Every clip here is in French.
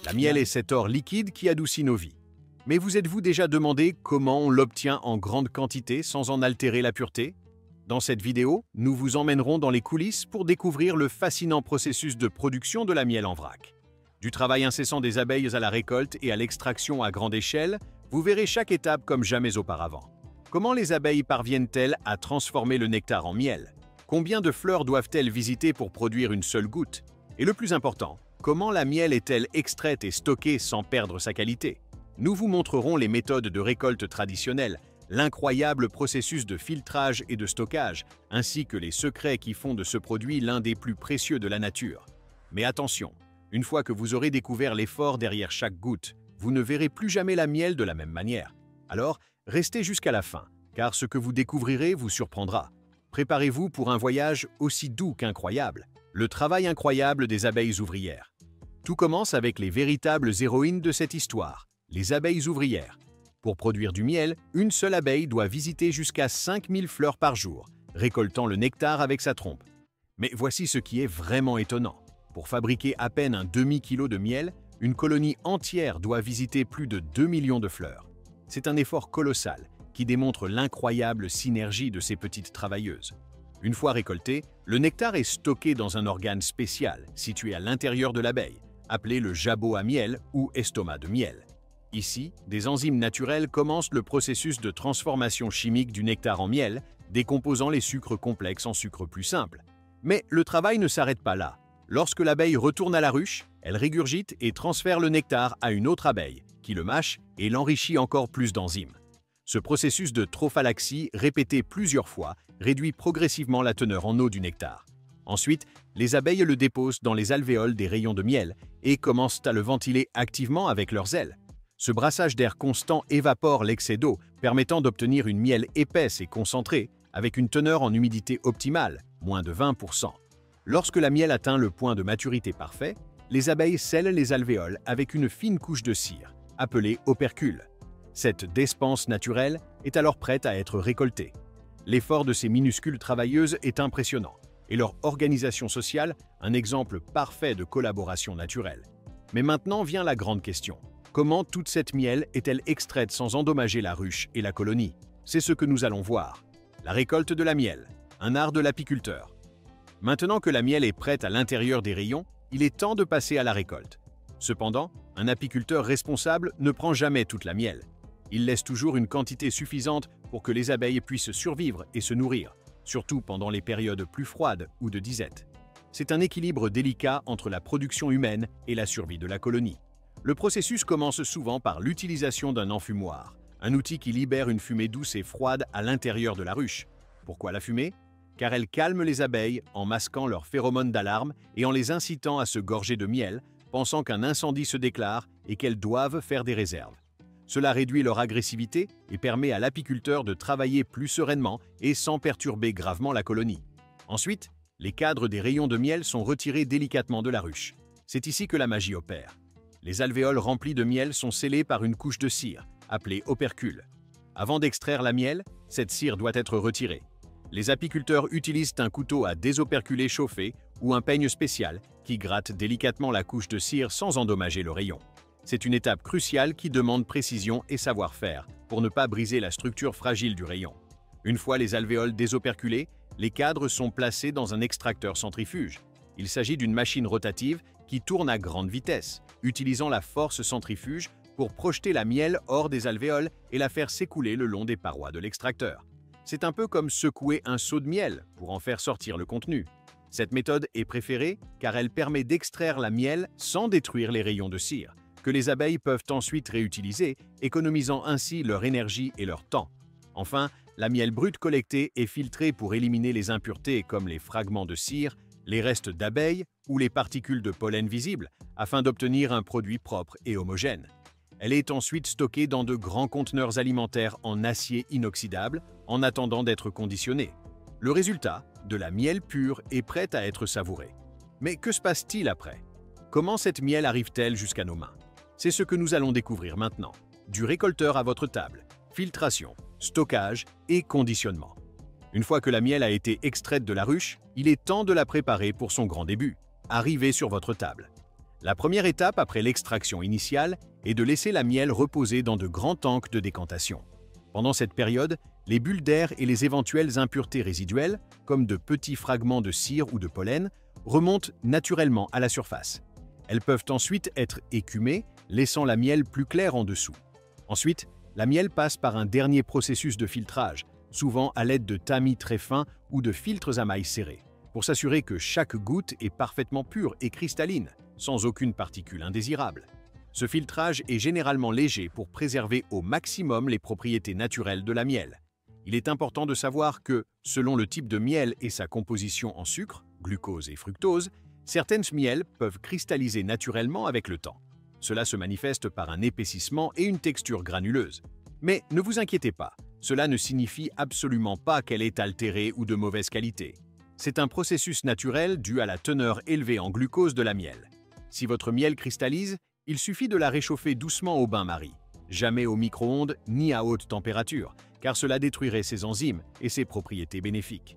La miel est cet or liquide qui adoucit nos vies. Mais vous êtes-vous déjà demandé comment on l'obtient en grande quantité sans en altérer la pureté? Dans cette vidéo, nous vous emmènerons dans les coulisses pour découvrir le fascinant processus de production de la miel en vrac. Du travail incessant des abeilles à la récolte et à l'extraction à grande échelle, vous verrez chaque étape comme jamais auparavant. Comment les abeilles parviennent-elles à transformer le nectar en miel? Combien de fleurs doivent-elles visiter pour produire une seule goutte? Et le plus important, comment la miel est-elle extraite et stockée sans perdre sa qualité? Nous vous montrerons les méthodes de récolte traditionnelles, l'incroyable processus de filtrage et de stockage, ainsi que les secrets qui font de ce produit l'un des plus précieux de la nature. Mais attention, une fois que vous aurez découvert l'effort derrière chaque goutte, vous ne verrez plus jamais la miel de la même manière. Alors, restez jusqu'à la fin, car ce que vous découvrirez vous surprendra. Préparez-vous pour un voyage aussi doux qu'incroyable, le travail incroyable des abeilles ouvrières. Tout commence avec les véritables héroïnes de cette histoire, les abeilles ouvrières. Pour produire du miel, une seule abeille doit visiter jusqu'à 5000 fleurs par jour, récoltant le nectar avec sa trompe. Mais voici ce qui est vraiment étonnant. Pour fabriquer à peine un demi-kilo de miel, une colonie entière doit visiter plus de 2 millions de fleurs. C'est un effort colossal qui démontre l'incroyable synergie de ces petites travailleuses. Une fois récolté, le nectar est stocké dans un organe spécial situé à l'intérieur de l'abeille, appelé le jabot à miel ou estomac de miel. Ici, des enzymes naturelles commencent le processus de transformation chimique du nectar en miel, décomposant les sucres complexes en sucres plus simples. Mais le travail ne s'arrête pas là. Lorsque l'abeille retourne à la ruche, elle régurgite et transfère le nectar à une autre abeille, qui le mâche et l'enrichit encore plus d'enzymes. Ce processus de trophalaxie, répété plusieurs fois, réduit progressivement la teneur en eau du nectar. Ensuite, les abeilles le déposent dans les alvéoles des rayons de miel et commencent à le ventiler activement avec leurs ailes. Ce brassage d'air constant évapore l'excès d'eau, permettant d'obtenir une miel épaisse et concentrée, avec une teneur en humidité optimale, moins de 20%. Lorsque la miel atteint le point de maturité parfait, les abeilles scellent les alvéoles avec une fine couche de cire, appelée opercule. Cette despense naturelle est alors prête à être récoltée. L'effort de ces minuscules travailleuses est impressionnant, et leur organisation sociale, un exemple parfait de collaboration naturelle. Mais maintenant vient la grande question. Comment toute cette miel est-elle extraite sans endommager la ruche et la colonie? C'est ce que nous allons voir. La récolte de la miel, un art de l'apiculteur. Maintenant que la miel est prête à l'intérieur des rayons, il est temps de passer à la récolte. Cependant, un apiculteur responsable ne prend jamais toute la miel. Il laisse toujours une quantité suffisante pour que les abeilles puissent survivre et se nourrir, surtout pendant les périodes plus froides ou de disette. C'est un équilibre délicat entre la production humaine et la survie de la colonie. Le processus commence souvent par l'utilisation d'un enfumoir, un outil qui libère une fumée douce et froide à l'intérieur de la ruche. Pourquoi la fumée? Car elle calme les abeilles en masquant leurs phéromones d'alarme et en les incitant à se gorger de miel, pensant qu'un incendie se déclare et qu'elles doivent faire des réserves. Cela réduit leur agressivité et permet à l'apiculteur de travailler plus sereinement et sans perturber gravement la colonie. Ensuite, les cadres des rayons de miel sont retirés délicatement de la ruche. C'est ici que la magie opère. Les alvéoles remplies de miel sont scellées par une couche de cire, appelée opercule. Avant d'extraire la miel, cette cire doit être retirée. Les apiculteurs utilisent un couteau à désoperculer chauffé ou un peigne spécial qui gratte délicatement la couche de cire sans endommager le rayon. C'est une étape cruciale qui demande précision et savoir-faire pour ne pas briser la structure fragile du rayon. Une fois les alvéoles désoperculées, les cadres sont placés dans un extracteur centrifuge. Il s'agit d'une machine rotative qui tourne à grande vitesse, utilisant la force centrifuge pour projeter la miel hors des alvéoles et la faire s'écouler le long des parois de l'extracteur. C'est un peu comme secouer un seau de miel pour en faire sortir le contenu. Cette méthode est préférée car elle permet d'extraire la miel sans détruire les rayons de cire, que les abeilles peuvent ensuite réutiliser, économisant ainsi leur énergie et leur temps. Enfin, la miel brute collectée est filtrée pour éliminer les impuretés comme les fragments de cire, les restes d'abeilles ou les particules de pollen visibles, afin d'obtenir un produit propre et homogène. Elle est ensuite stockée dans de grands conteneurs alimentaires en acier inoxydable, en attendant d'être conditionnée. Le résultat, de la miel pure, est prête à être savourée. Mais que se passe-t-il après? Comment cette miel arrive-t-elle jusqu'à nos mains? C'est ce que nous allons découvrir maintenant. Du récolteur à votre table, filtration, stockage et conditionnement. Une fois que la miel a été extraite de la ruche, il est temps de la préparer pour son grand début, arriver sur votre table. La première étape après l'extraction initiale est de laisser la miel reposer dans de grands tanks de décantation. Pendant cette période, les bulles d'air et les éventuelles impuretés résiduelles, comme de petits fragments de cire ou de pollen, remontent naturellement à la surface. Elles peuvent ensuite être écumées, laissant la miel plus claire en dessous. Ensuite, la miel passe par un dernier processus de filtrage, souvent à l'aide de tamis très fins ou de filtres à mailles serrées, pour s'assurer que chaque goutte est parfaitement pure et cristalline, sans aucune particule indésirable. Ce filtrage est généralement léger pour préserver au maximum les propriétés naturelles de la miel. Il est important de savoir que, selon le type de miel et sa composition en sucre, glucose et fructose, certaines miels peuvent cristalliser naturellement avec le temps. Cela se manifeste par un épaississement et une texture granuleuse. Mais ne vous inquiétez pas, cela ne signifie absolument pas qu'elle est altérée ou de mauvaise qualité. C'est un processus naturel dû à la teneur élevée en glucose de la miel. Si votre miel cristallise, il suffit de la réchauffer doucement au bain-marie, jamais au micro-ondes ni à haute température, car cela détruirait ses enzymes et ses propriétés bénéfiques.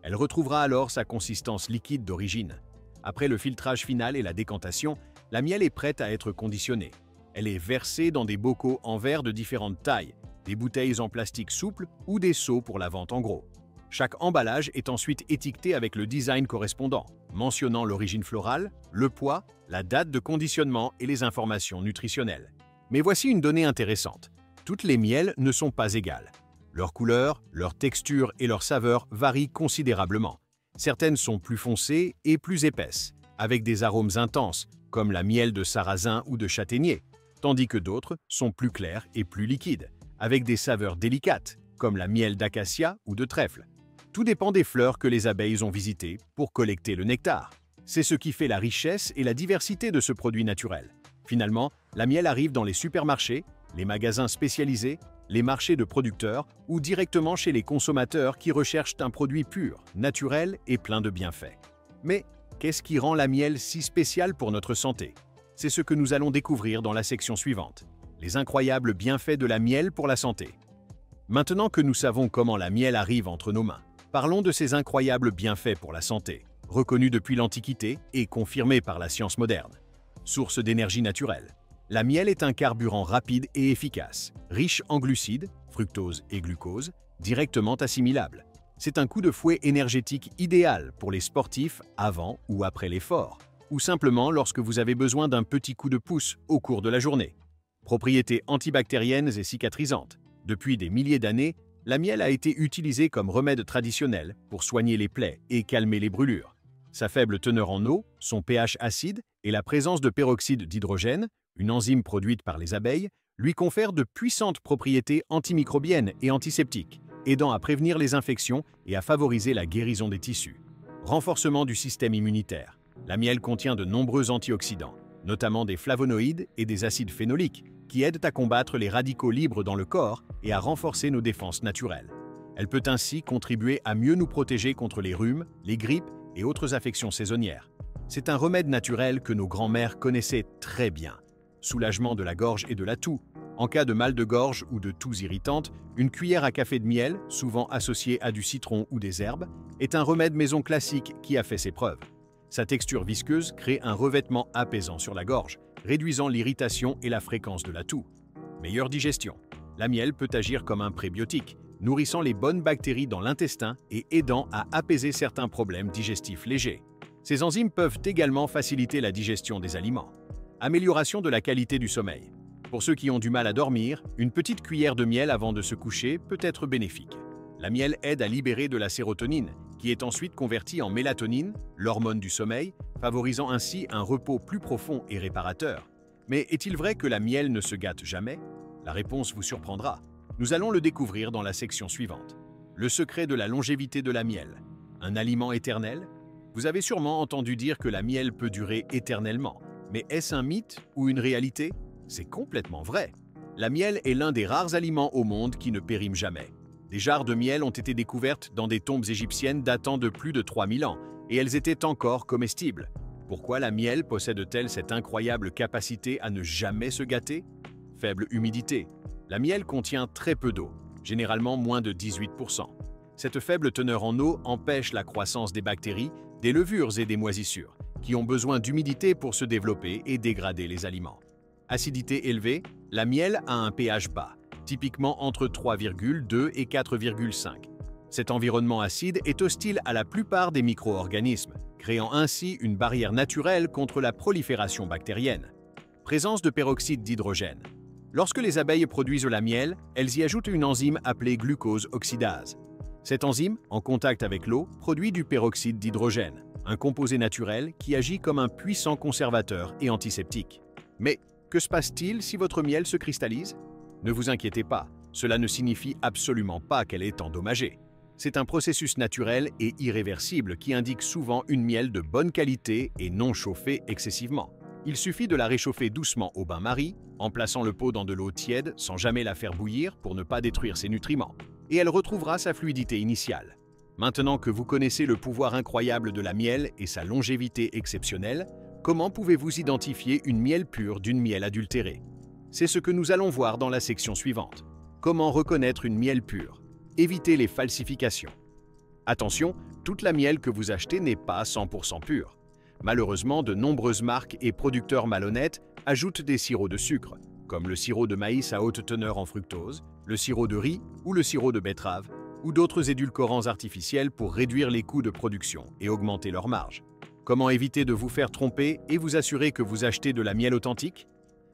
Elle retrouvera alors sa consistance liquide d'origine. Après le filtrage final et la décantation, la miel est prête à être conditionnée. Elle est versée dans des bocaux en verre de différentes tailles, des bouteilles en plastique souple ou des seaux pour la vente en gros. Chaque emballage est ensuite étiqueté avec le design correspondant, mentionnant l'origine florale, le poids, la date de conditionnement et les informations nutritionnelles. Mais voici une donnée intéressante. Toutes les miels ne sont pas égales. Leur couleur, leur texture et leur saveur varient considérablement. Certaines sont plus foncées et plus épaisses, avec des arômes intenses, comme la miel de sarrasin ou de châtaignier, tandis que d'autres sont plus claires et plus liquides, avec des saveurs délicates, comme la miel d'acacia ou de trèfle. Tout dépend des fleurs que les abeilles ont visitées pour collecter le nectar. C'est ce qui fait la richesse et la diversité de ce produit naturel. Finalement, la miel arrive dans les supermarchés, les magasins spécialisés, les marchés de producteurs ou directement chez les consommateurs qui recherchent un produit pur, naturel et plein de bienfaits. Mais qu'est-ce qui rend la miel si spéciale pour notre santé? C'est ce que nous allons découvrir dans la section suivante. Les incroyables bienfaits de la miel pour la santé. Maintenant que nous savons comment la miel arrive entre nos mains, parlons de ses incroyables bienfaits pour la santé, reconnus depuis l'Antiquité et confirmés par la science moderne. Source d'énergie naturelle. La miel est un carburant rapide et efficace, riche en glucides, fructose et glucose, directement assimilable. C'est un coup de fouet énergétique idéal pour les sportifs avant ou après l'effort, ou simplement lorsque vous avez besoin d'un petit coup de pouce au cours de la journée. Propriétés antibactériennes et cicatrisantes. Depuis des milliers d'années, la miel a été utilisée comme remède traditionnel pour soigner les plaies et calmer les brûlures. Sa faible teneur en eau, son pH acide et la présence de peroxyde d'hydrogène, une enzyme produite par les abeilles, lui confèrent de puissantes propriétés antimicrobiennes et antiseptiques, aidant à prévenir les infections et à favoriser la guérison des tissus. Renforcement du système immunitaire. La miel contient de nombreux antioxydants, notamment des flavonoïdes et des acides phénoliques, qui aident à combattre les radicaux libres dans le corps et à renforcer nos défenses naturelles. Elle peut ainsi contribuer à mieux nous protéger contre les rhumes, les grippes et autres affections saisonnières. C'est un remède naturel que nos grands-mères connaissaient très bien. Soulagement de la gorge et de la toux. En cas de mal de gorge ou de toux irritante, une cuillère à café de miel, souvent associée à du citron ou des herbes, est un remède maison classique qui a fait ses preuves. Sa texture visqueuse crée un revêtement apaisant sur la gorge, réduisant l'irritation et la fréquence de la toux. Meilleure digestion. La miel peut agir comme un prébiotique, nourrissant les bonnes bactéries dans l'intestin et aidant à apaiser certains problèmes digestifs légers. Ces enzymes peuvent également faciliter la digestion des aliments. Amélioration de la qualité du sommeil. Pour ceux qui ont du mal à dormir, une petite cuillère de miel avant de se coucher peut être bénéfique. La miel aide à libérer de la sérotonine, qui est ensuite convertie en mélatonine, l'hormone du sommeil, favorisant ainsi un repos plus profond et réparateur. Mais est-il vrai que la miel ne se gâte jamais? La réponse vous surprendra. Nous allons le découvrir dans la section suivante. Le secret de la longévité de la miel. Un aliment éternel? Vous avez sûrement entendu dire que la miel peut durer éternellement. Mais est-ce un mythe ou une réalité? C'est complètement vrai. La miel est l'un des rares aliments au monde qui ne périment jamais. Des jarres de miel ont été découvertes dans des tombes égyptiennes datant de plus de 3000 ans, et elles étaient encore comestibles. Pourquoi la miel possède-t-elle cette incroyable capacité à ne jamais se gâter? Faible humidité. La miel contient très peu d'eau, généralement moins de 18%. Cette faible teneur en eau empêche la croissance des bactéries, des levures et des moisissures, qui ont besoin d'humidité pour se développer et dégrader les aliments. Acidité élevée, la miel a un pH bas, typiquement entre 3,2 et 4,5. Cet environnement acide est hostile à la plupart des micro-organismes, créant ainsi une barrière naturelle contre la prolifération bactérienne. Présence de peroxyde d'hydrogène. Lorsque les abeilles produisent la miel, elles y ajoutent une enzyme appelée glucose oxydase. Cette enzyme, en contact avec l'eau, produit du peroxyde d'hydrogène, un composé naturel qui agit comme un puissant conservateur et antiseptique. Mais que se passe-t-il si votre miel se cristallise? Ne vous inquiétez pas, cela ne signifie absolument pas qu'elle est endommagée. C'est un processus naturel et irréversible qui indique souvent une miel de bonne qualité et non chauffée excessivement. Il suffit de la réchauffer doucement au bain-marie, en plaçant le pot dans de l'eau tiède sans jamais la faire bouillir pour ne pas détruire ses nutriments, et elle retrouvera sa fluidité initiale. Maintenant que vous connaissez le pouvoir incroyable de la miel et sa longévité exceptionnelle, comment pouvez-vous identifier une miel pure d'une miel adultérée? C'est ce que nous allons voir dans la section suivante. Comment reconnaître une miel pure? Évitez les falsifications. Attention, toute la miel que vous achetez n'est pas 100% pure. Malheureusement, de nombreuses marques et producteurs malhonnêtes ajoutent des sirops de sucre, comme le sirop de maïs à haute teneur en fructose, le sirop de riz ou le sirop de betterave, ou d'autres édulcorants artificiels pour réduire les coûts de production et augmenter leur marge. Comment éviter de vous faire tromper et vous assurer que vous achetez de la miel authentique?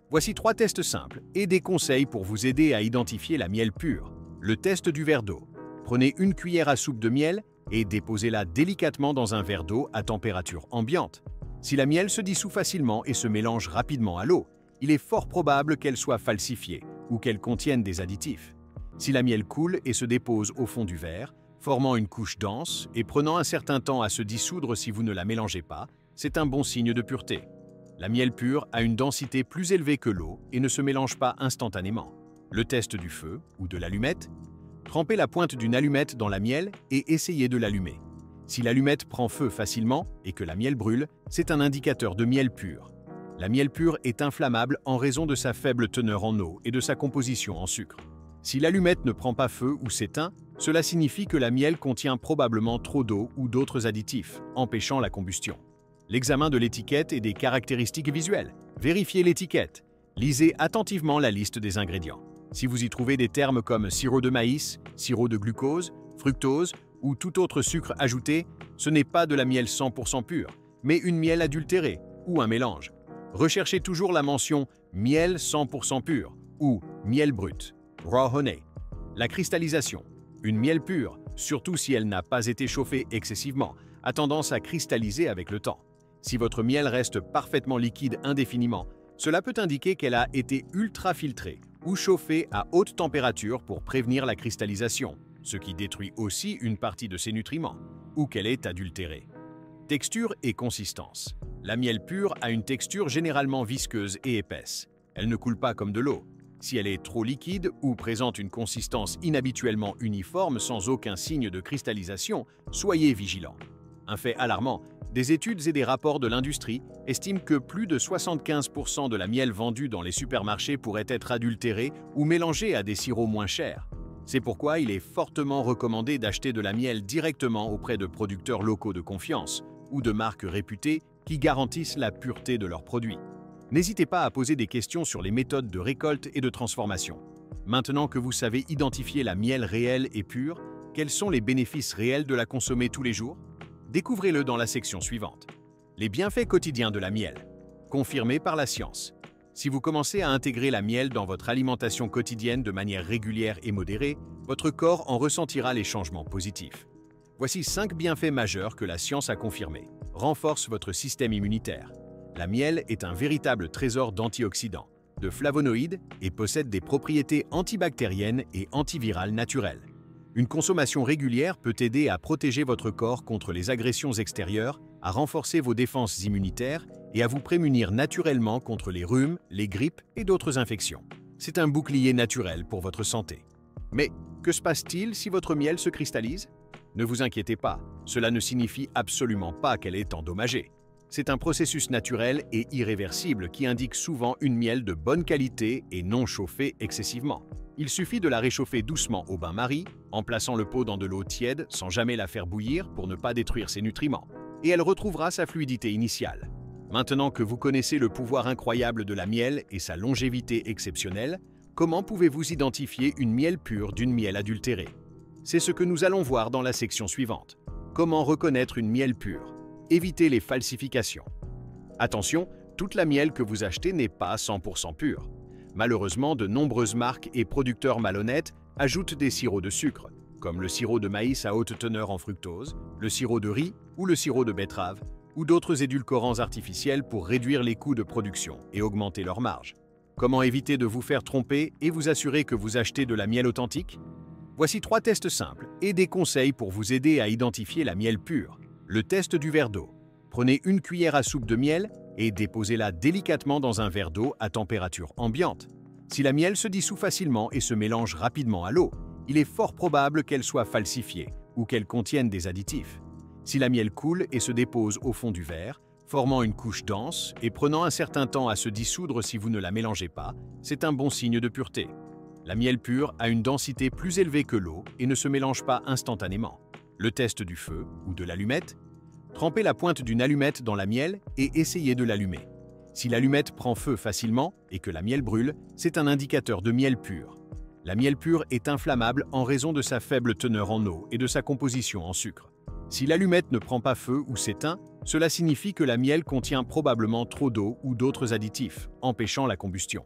Voici 3 tests simples et des conseils pour vous aider à identifier la miel pure. Le test du verre d'eau. Prenez une cuillère à soupe de miel et déposez-la délicatement dans un verre d'eau à température ambiante. Si la miel se dissout facilement et se mélange rapidement à l'eau, il est fort probable qu'elle soit falsifiée ou qu'elle contienne des additifs. Si la miel coule et se dépose au fond du verre, formant une couche dense et prenant un certain temps à se dissoudre si vous ne la mélangez pas, c'est un bon signe de pureté. La miel pure a une densité plus élevée que l'eau et ne se mélange pas instantanément. Le test du feu ou de l'allumette. Trempez la pointe d'une allumette dans la miel et essayez de l'allumer. Si l'allumette prend feu facilement et que la miel brûle, c'est un indicateur de miel pure. La miel pure est inflammable en raison de sa faible teneur en eau et de sa composition en sucre. Si l'allumette ne prend pas feu ou s'éteint, cela signifie que la miel contient probablement trop d'eau ou d'autres additifs, empêchant la combustion. L'examen de l'étiquette et des caractéristiques visuelles. Vérifiez l'étiquette. Lisez attentivement la liste des ingrédients. Si vous y trouvez des termes comme sirop de maïs, sirop de glucose, fructose ou tout autre sucre ajouté, ce n'est pas de la miel 100% pure, mais une miel adultérée ou un mélange. Recherchez toujours la mention « miel 100% pur » ou « miel brut ». Raw honey. La cristallisation. Une miel pure, surtout si elle n'a pas été chauffée excessivement, a tendance à cristalliser avec le temps. Si votre miel reste parfaitement liquide indéfiniment, cela peut indiquer qu'elle a été ultra filtrée ou chauffée à haute température pour prévenir la cristallisation, ce qui détruit aussi une partie de ses nutriments, ou qu'elle est adultérée. Texture et consistance. La miel pure a une texture généralement visqueuse et épaisse. Elle ne coule pas comme de l'eau. Si elle est trop liquide ou présente une consistance inhabituellement uniforme sans aucun signe de cristallisation, soyez vigilant. Un fait alarmant, des études et des rapports de l'industrie estiment que plus de 75% de la miel vendue dans les supermarchés pourrait être adultérée ou mélangée à des sirops moins chers. C'est pourquoi il est fortement recommandé d'acheter de la miel directement auprès de producteurs locaux de confiance ou de marques réputées qui garantissent la pureté de leurs produits. N'hésitez pas à poser des questions sur les méthodes de récolte et de transformation. Maintenant que vous savez identifier la miel réelle et pure, quels sont les bénéfices réels de la consommer tous les jours? Découvrez-le dans la section suivante. Les bienfaits quotidiens de la miel, confirmés par la science. Si vous commencez à intégrer la miel dans votre alimentation quotidienne de manière régulière et modérée, votre corps en ressentira les changements positifs. Voici 5 bienfaits majeurs que la science a confirmés. Renforce votre système immunitaire. La miel est un véritable trésor d'antioxydants, de flavonoïdes et possède des propriétés antibactériennes et antivirales naturelles. Une consommation régulière peut aider à protéger votre corps contre les agressions extérieures, à renforcer vos défenses immunitaires et à vous prémunir naturellement contre les rhumes, les grippes et d'autres infections. C'est un bouclier naturel pour votre santé. Mais que se passe-t-il si votre miel se cristallise? Ne vous inquiétez pas, cela ne signifie absolument pas qu'elle est endommagée. C'est un processus naturel et irréversible qui indique souvent une miel de bonne qualité et non chauffée excessivement. Il suffit de la réchauffer doucement au bain-marie, en plaçant le pot dans de l'eau tiède sans jamais la faire bouillir pour ne pas détruire ses nutriments, et elle retrouvera sa fluidité initiale. Maintenant que vous connaissez le pouvoir incroyable de la miel et sa longévité exceptionnelle, comment pouvez-vous identifier une miel pure d'une miel adultérée? C'est ce que nous allons voir dans la section suivante. Comment reconnaître une miel pure? Évitez les falsifications. Attention, toute la miel que vous achetez n'est pas 100% pure. Malheureusement, de nombreuses marques et producteurs malhonnêtes ajoutent des sirops de sucre, comme le sirop de maïs à haute teneur en fructose, le sirop de riz ou le sirop de betterave, ou d'autres édulcorants artificiels pour réduire les coûts de production et augmenter leur marge. Comment éviter de vous faire tromper et vous assurer que vous achetez de la miel authentique? Voici 3 tests simples et des conseils pour vous aider à identifier la miel pure. Le test du verre d'eau. Prenez une cuillère à soupe de miel et déposez-la délicatement dans un verre d'eau à température ambiante. Si la miel se dissout facilement et se mélange rapidement à l'eau, il est fort probable qu'elle soit falsifiée ou qu'elle contienne des additifs. Si la miel coule et se dépose au fond du verre, formant une couche dense et prenant un certain temps à se dissoudre si vous ne la mélangez pas, c'est un bon signe de pureté. La miel pure a une densité plus élevée que l'eau et ne se mélange pas instantanément. Le test du feu ou de l'allumette. Trempez la pointe d'une allumette dans la miel et essayez de l'allumer. Si l'allumette prend feu facilement et que la miel brûle, c'est un indicateur de miel pure. La miel pure est inflammable en raison de sa faible teneur en eau et de sa composition en sucre. Si l'allumette ne prend pas feu ou s'éteint, cela signifie que la miel contient probablement trop d'eau ou d'autres additifs, empêchant la combustion.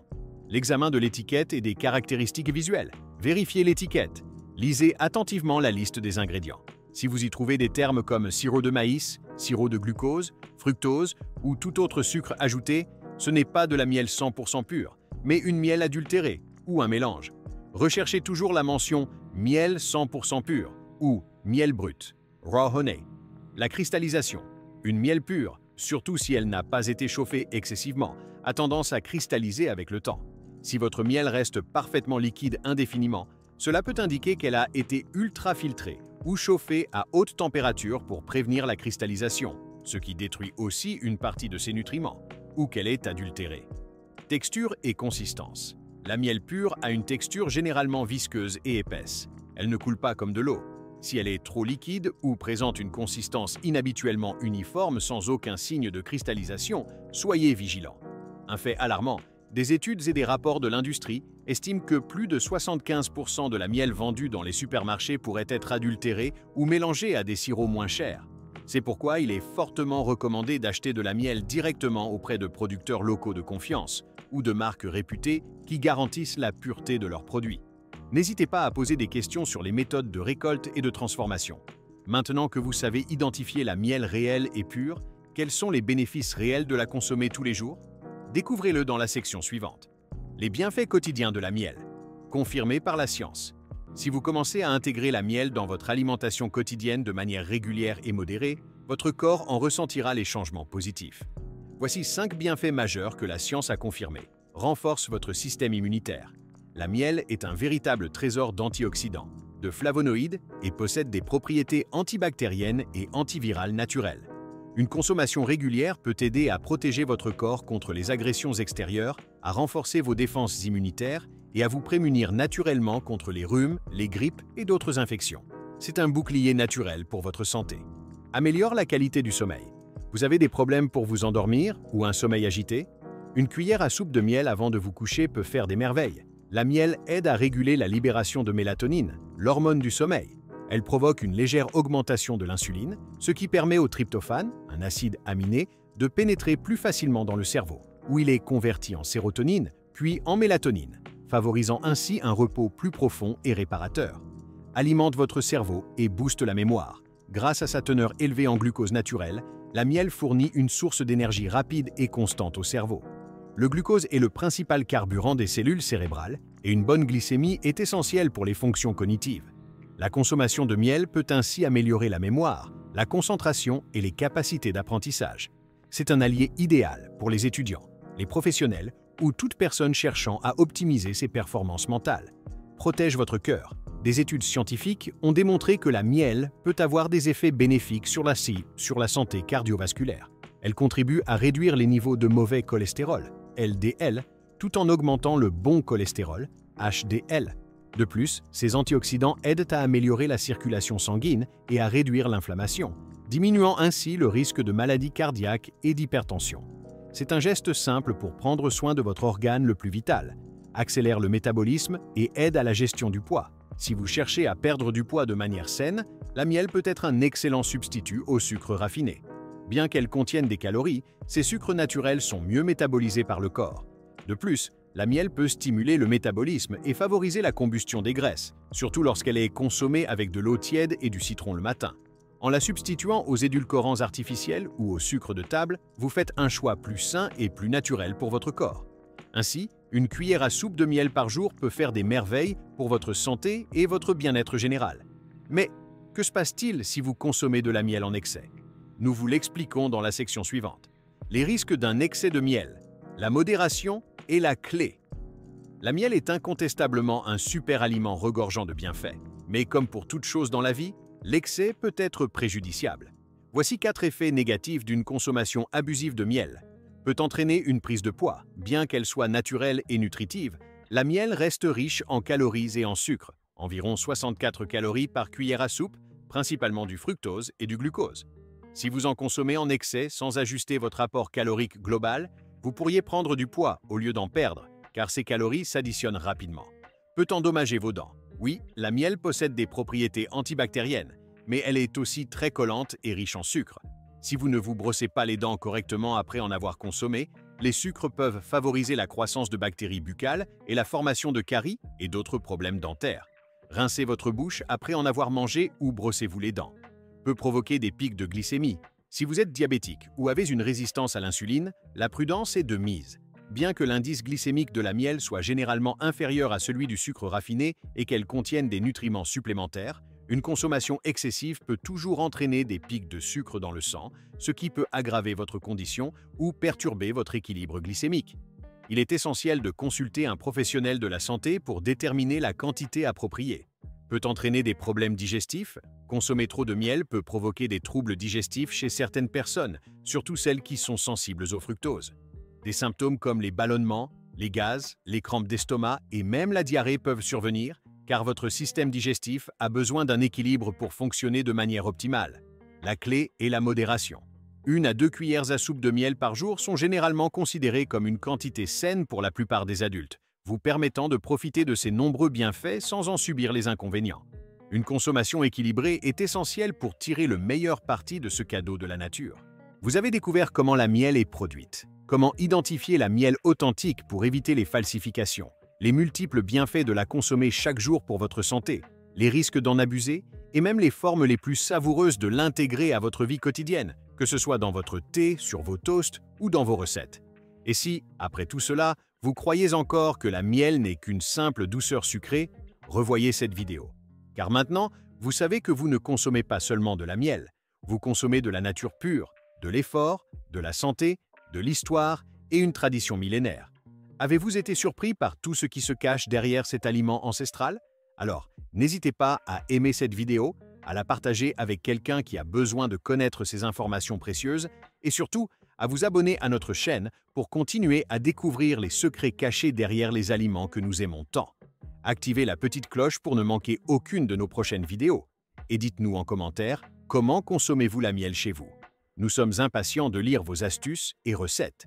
L'examen de l'étiquette et des caractéristiques visuelles. Vérifiez l'étiquette. Lisez attentivement la liste des ingrédients. Si vous y trouvez des termes comme sirop de maïs, sirop de glucose, fructose ou tout autre sucre ajouté, ce n'est pas de la miel 100% pure, mais une miel adultérée ou un mélange. Recherchez toujours la mention « miel 100% pur » ou « miel brut ». Raw honey. La cristallisation. Une miel pure, surtout si elle n'a pas été chauffée excessivement, a tendance à cristalliser avec le temps. Si votre miel reste parfaitement liquide indéfiniment, cela peut indiquer qu'elle a été ultra filtrée ou chauffée à haute température pour prévenir la cristallisation, ce qui détruit aussi une partie de ses nutriments, ou qu'elle est adultérée. Texture et consistance. La miel pure a une texture généralement visqueuse et épaisse. Elle ne coule pas comme de l'eau. Si elle est trop liquide ou présente une consistance inhabituellement uniforme sans aucun signe de cristallisation, soyez vigilant. Un fait alarmant, des études et des rapports de l'industrie estiment que plus de 75% de la miel vendue dans les supermarchés pourrait être adultérée ou mélangée à des sirops moins chers. C'est pourquoi il est fortement recommandé d'acheter de la miel directement auprès de producteurs locaux de confiance ou de marques réputées qui garantissent la pureté de leurs produits. N'hésitez pas à poser des questions sur les méthodes de récolte et de transformation. Maintenant que vous savez identifier la miel réelle et pure, quels sont les bénéfices réels de la consommer tous les jours? Découvrez-le dans la section suivante. Les bienfaits quotidiens de la miel, confirmés par la science. Si vous commencez à intégrer la miel dans votre alimentation quotidienne de manière régulière et modérée, votre corps en ressentira les changements positifs. Voici 5 bienfaits majeurs que la science a confirmés. Renforce votre système immunitaire. La miel est un véritable trésor d'antioxydants, de flavonoïdes et possède des propriétés antibactériennes et antivirales naturelles. Une consommation régulière peut aider à protéger votre corps contre les agressions extérieures, à renforcer vos défenses immunitaires et à vous prémunir naturellement contre les rhumes, les grippes et d'autres infections. C'est un bouclier naturel pour votre santé. Améliore la qualité du sommeil. Vous avez des problèmes pour vous endormir ou un sommeil agité? Une cuillère à soupe de miel avant de vous coucher peut faire des merveilles. La miel aide à réguler la libération de mélatonine, l'hormone du sommeil. Elle provoque une légère augmentation de l'insuline, ce qui permet au tryptophane, un acide aminé, de pénétrer plus facilement dans le cerveau, où il est converti en sérotonine, puis en mélatonine, favorisant ainsi un repos plus profond et réparateur. Alimente votre cerveau et booste la mémoire. Grâce à sa teneur élevée en glucose naturel, la miel fournit une source d'énergie rapide et constante au cerveau. Le glucose est le principal carburant des cellules cérébrales et une bonne glycémie est essentielle pour les fonctions cognitives. La consommation de miel peut ainsi améliorer la mémoire, la concentration et les capacités d'apprentissage. C'est un allié idéal pour les étudiants, les professionnels ou toute personne cherchant à optimiser ses performances mentales. Protège votre cœur. Des études scientifiques ont démontré que la miel peut avoir des effets bénéfiques sur la santé cardiovasculaire. Elle contribue à réduire les niveaux de mauvais cholestérol, LDL, tout en augmentant le bon cholestérol, HDL. De plus, ces antioxydants aident à améliorer la circulation sanguine et à réduire l'inflammation, diminuant ainsi le risque de maladies cardiaques et d'hypertension. C'est un geste simple pour prendre soin de votre organe le plus vital, accélère le métabolisme et aide à la gestion du poids. Si vous cherchez à perdre du poids de manière saine, la miel peut être un excellent substitut au sucre raffiné. Bien qu'elle contienne des calories, ces sucres naturels sont mieux métabolisés par le corps. De plus, la miel peut stimuler le métabolisme et favoriser la combustion des graisses, surtout lorsqu'elle est consommée avec de l'eau tiède et du citron le matin. En la substituant aux édulcorants artificiels ou au sucre de table, vous faites un choix plus sain et plus naturel pour votre corps. Ainsi, une cuillère à soupe de miel par jour peut faire des merveilles pour votre santé et votre bien-être général. Mais que se passe-t-il si vous consommez de la miel en excès? Nous vous l'expliquons dans la section suivante. Les risques d'un excès de miel, la modération est la clé. La miel est incontestablement un super aliment regorgeant de bienfaits. Mais comme pour toute chose dans la vie, l'excès peut être préjudiciable. Voici 4 effets négatifs d'une consommation abusive de miel. Peut entraîner une prise de poids. Bien qu'elle soit naturelle et nutritive, la miel reste riche en calories et en sucre, environ 64 calories par cuillère à soupe, principalement du fructose et du glucose. Si vous en consommez en excès sans ajuster votre apport calorique global, vous pourriez prendre du poids au lieu d'en perdre, car ces calories s'additionnent rapidement. Peut endommager vos dents. Oui, la miel possède des propriétés antibactériennes, mais elle est aussi très collante et riche en sucre. Si vous ne vous brossez pas les dents correctement après en avoir consommé, les sucres peuvent favoriser la croissance de bactéries buccales et la formation de caries et d'autres problèmes dentaires. Rincez votre bouche après en avoir mangé ou brossez-vous les dents. Peut provoquer des pics de glycémie. Si vous êtes diabétique ou avez une résistance à l'insuline, la prudence est de mise. Bien que l'indice glycémique de la miel soit généralement inférieur à celui du sucre raffiné et qu'elle contienne des nutriments supplémentaires, une consommation excessive peut toujours entraîner des pics de sucre dans le sang, ce qui peut aggraver votre condition ou perturber votre équilibre glycémique. Il est essentiel de consulter un professionnel de la santé pour déterminer la quantité appropriée. Peut entraîner des problèmes digestifs. Consommer trop de miel peut provoquer des troubles digestifs chez certaines personnes, surtout celles qui sont sensibles au fructose. Des symptômes comme les ballonnements, les gaz, les crampes d'estomac et même la diarrhée peuvent survenir, car votre système digestif a besoin d'un équilibre pour fonctionner de manière optimale. La clé est la modération. 1 à 2 cuillères à soupe de miel par jour sont généralement considérées comme une quantité saine pour la plupart des adultes, vous permettant de profiter de ces nombreux bienfaits sans en subir les inconvénients. Une consommation équilibrée est essentielle pour tirer le meilleur parti de ce cadeau de la nature. Vous avez découvert comment la miel est produite, comment identifier la miel authentique pour éviter les falsifications, les multiples bienfaits de la consommer chaque jour pour votre santé, les risques d'en abuser et même les formes les plus savoureuses de l'intégrer à votre vie quotidienne, que ce soit dans votre thé, sur vos toasts ou dans vos recettes. Et si, après tout cela, vous croyez encore que la miel n'est qu'une simple douceur sucrée, revoyez cette vidéo. Car maintenant, vous savez que vous ne consommez pas seulement de la miel, vous consommez de la nature pure, de l'effort, de la santé, de l'histoire et une tradition millénaire. Avez-vous été surpris par tout ce qui se cache derrière cet aliment ancestral? Alors, n'hésitez pas à aimer cette vidéo, à la partager avec quelqu'un qui a besoin de connaître ces informations précieuses et surtout, à vous abonner à notre chaîne pour continuer à découvrir les secrets cachés derrière les aliments que nous aimons tant. Activez la petite cloche pour ne manquer aucune de nos prochaines vidéos. Et dites-nous en commentaire comment consommez-vous la miel chez vous. Nous sommes impatients de lire vos astuces et recettes.